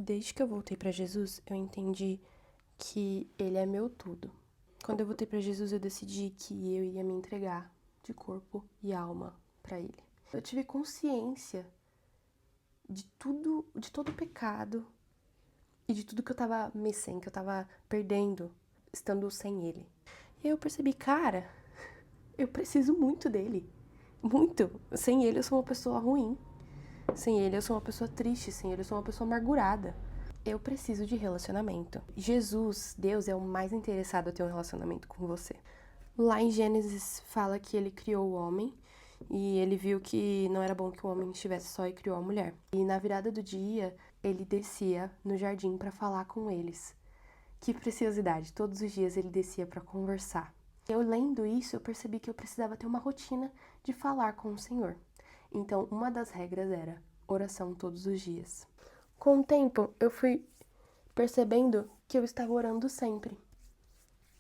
Desde que eu voltei pra Jesus, eu entendi que Ele é meu tudo. Quando eu voltei pra Jesus, eu decidi que eu ia me entregar de corpo e alma pra Ele. Eu tive consciência de tudo, de todo o pecado e de tudo que eu tava que eu tava perdendo, estando sem Ele. E aí eu percebi, cara, eu preciso muito dele. Muito. Sem Ele eu sou uma pessoa ruim. Sem Ele eu sou uma pessoa triste. Sem Ele eu sou uma pessoa amargurada. Eu preciso de relacionamento. Jesus, Deus, é o mais interessado a ter um relacionamento com você. Lá em Gênesis fala que ele criou o homem e ele viu que não era bom que o homem estivesse só e criou a mulher. E na virada do dia, ele descia no jardim para falar com eles. Que preciosidade, todos os dias ele descia para conversar. Eu lendo isso, eu percebi que eu precisava ter uma rotina de falar com o Senhor. Então, uma das regras era oração todos os dias. Com o tempo, eu fui percebendo que eu estava orando sempre.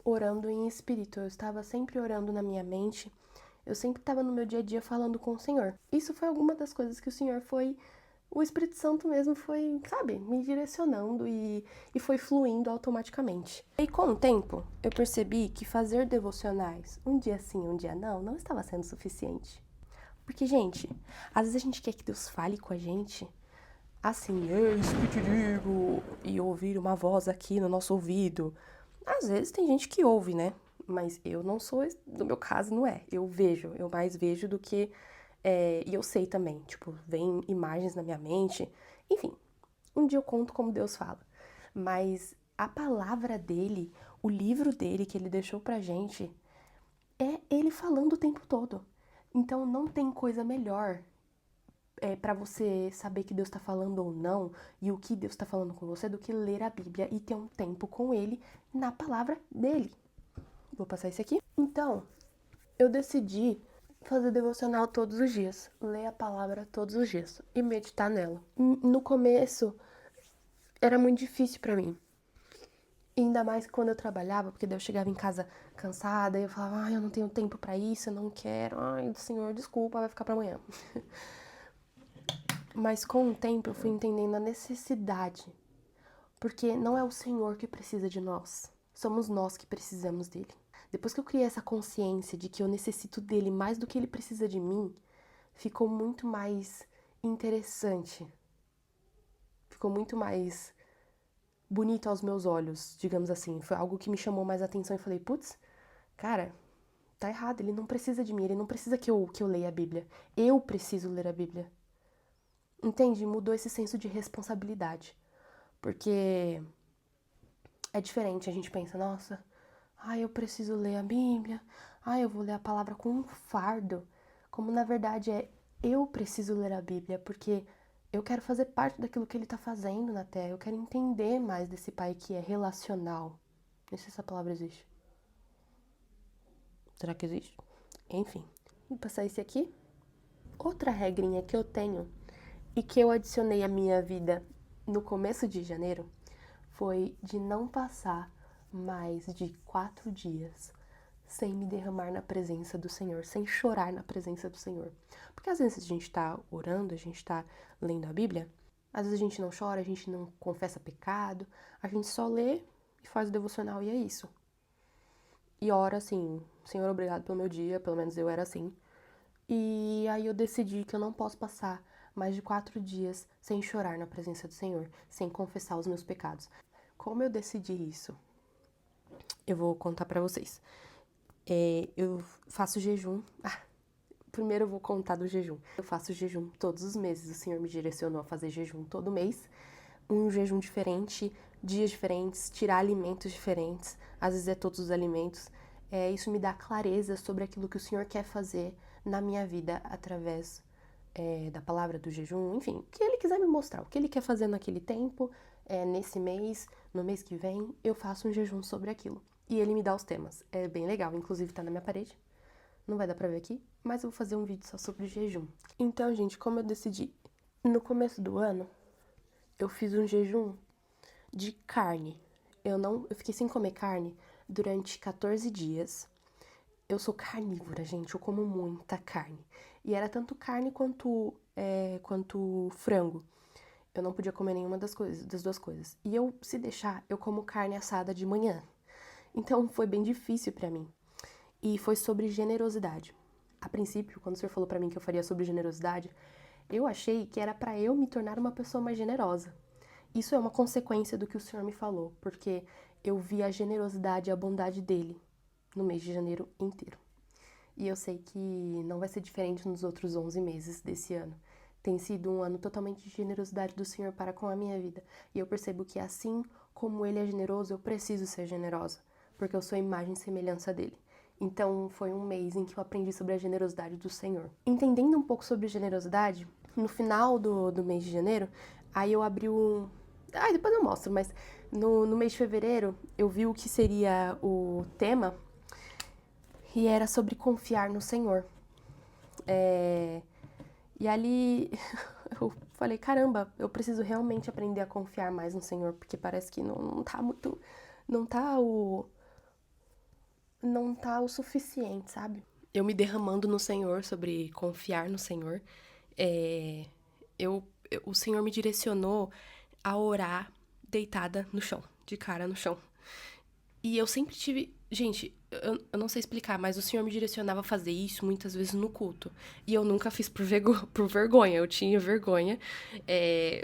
Orando em espírito. Eu estava sempre orando na minha mente. Eu sempre estava no meu dia a dia falando com o Senhor. Isso foi alguma das coisas que o Senhor foi... O Espírito Santo mesmo foi, sabe, me direcionando e foi fluindo automaticamente. E com o tempo, eu percebi que fazer devocionais, um dia sim, um dia não estava sendo suficiente. Porque, gente, às vezes a gente quer que Deus fale com a gente assim, eis que te digo, e ouvir uma voz aqui no nosso ouvido. Às vezes tem gente que ouve, né? Mas eu não sou, no meu caso não é. Eu vejo, eu mais vejo do que... e eu sei também, tipo, vem imagens na minha mente. Enfim, um dia eu conto como Deus fala. Mas a palavra dele, o livro dele que ele deixou pra gente, é ele falando o tempo todo. Então não tem coisa melhor para você saber que Deus tá falando ou não e o que Deus tá falando com você do que ler a Bíblia e ter um tempo com ele na palavra dele. Vou passar isso aqui. Então, eu decidi fazer devocional todos os dias, ler a palavra todos os dias e meditar nela. No começo era muito difícil pra mim. Ainda mais quando eu trabalhava, porque daí eu chegava em casa cansada e eu falava, ai, eu não tenho tempo pra isso, eu não quero, ai, Senhor, desculpa, vai ficar pra amanhã. Mas com o tempo eu fui entendendo a necessidade, porque não é o Senhor que precisa de nós, somos nós que precisamos dele. Depois que eu criei essa consciência de que eu necessito dele mais do que ele precisa de mim, ficou muito mais interessante. Ficou muito mais bonito aos meus olhos, digamos assim. Foi algo que me chamou mais atenção e falei, putz, cara, tá errado, ele não precisa de mim, ele não precisa que eu leia a Bíblia. Eu preciso ler a Bíblia. Entende? Mudou esse senso de responsabilidade. Porque é diferente, a gente pensa, nossa, eu preciso ler a Bíblia, eu vou ler a palavra com um fardo. Como na verdade eu preciso ler a Bíblia, porque eu quero fazer parte daquilo que ele está fazendo na Terra, eu quero entender mais desse Pai que é relacional. Não sei se essa palavra existe. Será que existe? Enfim, vou passar esse aqui. Outra regrinha que eu tenho e que eu adicionei à minha vida no começo de janeiro foi de não passar mais de 4 dias sem me derramar na presença do Senhor, sem chorar na presença do Senhor. Porque às vezes a gente tá orando, a gente tá lendo a Bíblia, às vezes a gente não chora, a gente não confessa pecado, a gente só lê e faz o devocional e é isso. E ora assim, Senhor, obrigado pelo meu dia, pelo menos eu era assim. E aí eu decidi que eu não posso passar mais de 4 dias sem chorar na presença do Senhor, sem confessar os meus pecados. Como eu decidi isso? Eu vou contar pra vocês. Eu faço jejum. Primeiro eu vou contar do jejum. Eu faço jejum todos os meses. O Senhor me direcionou a fazer jejum todo mês. Um jejum diferente, dias diferentes, tirar alimentos diferentes. Às vezes é todos os alimentos. Isso me dá clareza sobre aquilo que o Senhor quer fazer na minha vida através da palavra do jejum. Enfim, o que Ele quiser me mostrar, o que Ele quer fazer naquele tempo, nesse mês, no mês que vem, eu faço um jejum sobre aquilo. E Ele me dá os temas. É bem legal, inclusive tá na minha parede. Não vai dar pra ver aqui, mas eu vou fazer um vídeo só sobre jejum. Então, gente, como eu decidi, no começo do ano, eu fiz um jejum de carne. Eu fiquei sem comer carne durante 14 dias. Eu sou carnívora, gente, eu como muita carne. E era tanto carne quanto frango. Eu não podia comer nenhuma das duas coisas. E eu, se deixar, eu como carne assada de manhã. Então foi bem difícil pra mim. E foi sobre generosidade. A princípio, quando o senhor falou pra mim que eu faria sobre generosidade, eu achei que era pra eu me tornar uma pessoa mais generosa. Isso é uma consequência do que o senhor me falou, porque eu vi a generosidade e a bondade dele no mês de janeiro inteiro. E eu sei que não vai ser diferente nos outros 11 meses desse ano. Tem sido um ano totalmente de generosidade do Senhor para com a minha vida. E eu percebo que assim como Ele é generoso, eu preciso ser generosa, porque eu sou imagem e semelhança dele. Então foi um mês em que eu aprendi sobre a generosidade do Senhor. Entendendo um pouco sobre generosidade, no final do mês de janeiro, aí eu abri o... depois eu mostro, mas no mês de fevereiro eu vi o que seria o tema e era sobre confiar no Senhor. E ali eu falei, caramba, eu preciso realmente aprender a confiar mais no Senhor, porque parece que não tá muito... Não tá o suficiente, sabe? Eu me derramando no Senhor sobre confiar no Senhor. O Senhor me direcionou a orar deitada no chão, de cara no chão. E eu sempre tive... Gente, eu não sei explicar, mas o Senhor me direcionava a fazer isso muitas vezes no culto. E eu nunca fiz por vergonha, eu tinha vergonha.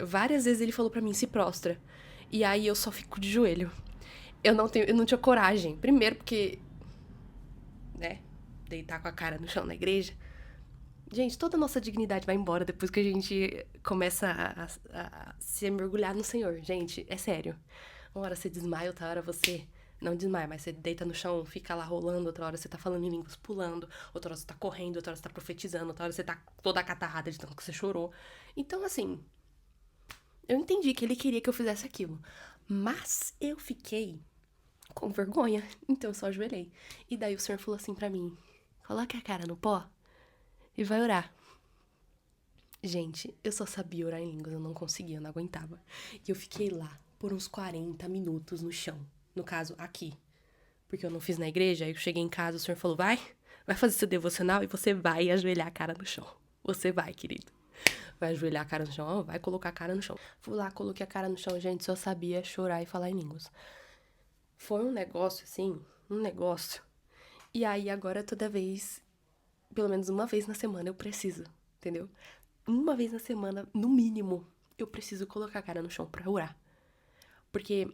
Várias vezes ele falou pra mim, se prostra. E aí eu só fico de joelho. Eu não tinha coragem. Primeiro porque, né, deitar com a cara no chão na igreja. Gente, toda a nossa dignidade vai embora depois que a gente começa a se mergulhar no Senhor. Gente, é sério. Uma hora você desmaia, outra hora você... Não desmaia, mas você deita no chão, fica lá rolando, outra hora você tá falando em línguas, pulando, outra hora você tá correndo, outra hora você tá profetizando, outra hora você tá toda acatarrada de tanto que você chorou. Então, assim, eu entendi que ele queria que eu fizesse aquilo. Mas eu fiquei com vergonha, então eu só ajoelhei. E daí o Senhor falou assim pra mim, coloque a cara no pó e vai orar. Gente, eu só sabia orar em línguas, eu não conseguia, eu não aguentava. E eu fiquei lá por uns 40 minutos no chão. No caso, aqui. Porque eu não fiz na igreja, aí eu cheguei em casa, o Senhor falou, vai fazer seu devocional e você vai ajoelhar a cara no chão. Você vai, querido. Vai ajoelhar a cara no chão, vai colocar a cara no chão. Fui lá, coloquei a cara no chão, gente, só sabia chorar e falar em línguas. Foi um negócio, assim, um negócio. E aí, agora, toda vez, pelo menos uma vez na semana, eu preciso, entendeu? Uma vez na semana, no mínimo, eu preciso colocar a cara no chão pra orar. Porque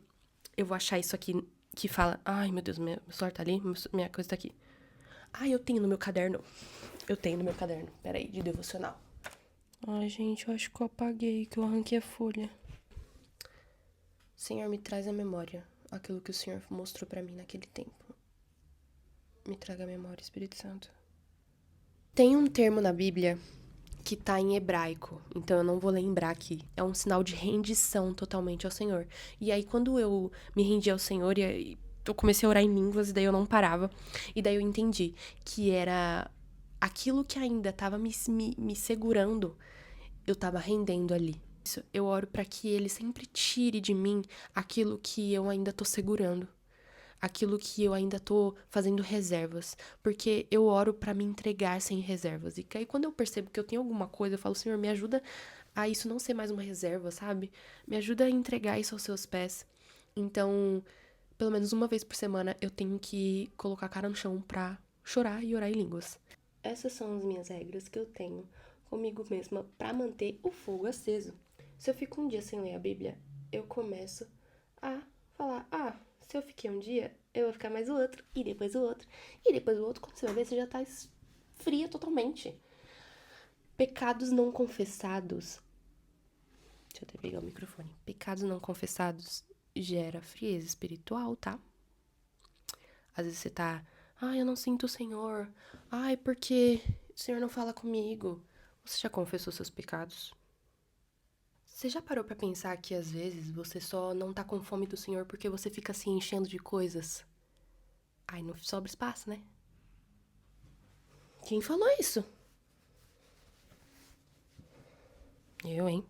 eu vou achar isso aqui que fala... Ai, meu Deus, meu celular tá ali, minha coisa tá aqui. Eu tenho no meu caderno. Peraí, de devocional. Ai, gente, eu acho que eu apaguei, que eu arranquei a folha. Senhor, me traz à memória aquilo que o Senhor mostrou pra mim naquele tempo. Me traga a memória, Espírito Santo. Tem um termo na Bíblia que tá em hebraico, então eu não vou lembrar aqui. É um sinal de rendição totalmente ao Senhor. E aí, quando eu me rendi ao Senhor, eu comecei a orar em línguas, e daí eu não parava. E daí eu entendi que era aquilo que ainda tava me segurando, eu tava rendendo ali. Eu oro pra que Ele sempre tire de mim aquilo que eu ainda tô segurando. Aquilo que eu ainda tô fazendo reservas, porque eu oro pra me entregar sem reservas. E aí quando eu percebo que eu tenho alguma coisa, eu falo, Senhor, me ajuda a isso não ser mais uma reserva, sabe? Me ajuda a entregar isso aos seus pés. Então, pelo menos uma vez por semana, eu tenho que colocar a cara no chão pra chorar e orar em línguas. Essas são as minhas regras que eu tenho comigo mesma pra manter o fogo aceso. Se eu fico um dia sem ler a Bíblia, eu começo a falar, se eu fiquei um dia, eu vou ficar mais o outro, e depois o outro, e depois o outro. Quando você vai ver, você já tá fria totalmente. Pecados não confessados. Deixa eu até pegar o microfone. Pecados não confessados gera frieza espiritual, tá? Às vezes você tá, eu não sinto o Senhor. Porque o Senhor não fala comigo. Você já confessou seus pecados? Você já parou pra pensar que às vezes você só não tá com fome do Senhor porque você fica se enchendo de coisas? Não sobra espaço, né? Quem falou isso? Eu, hein?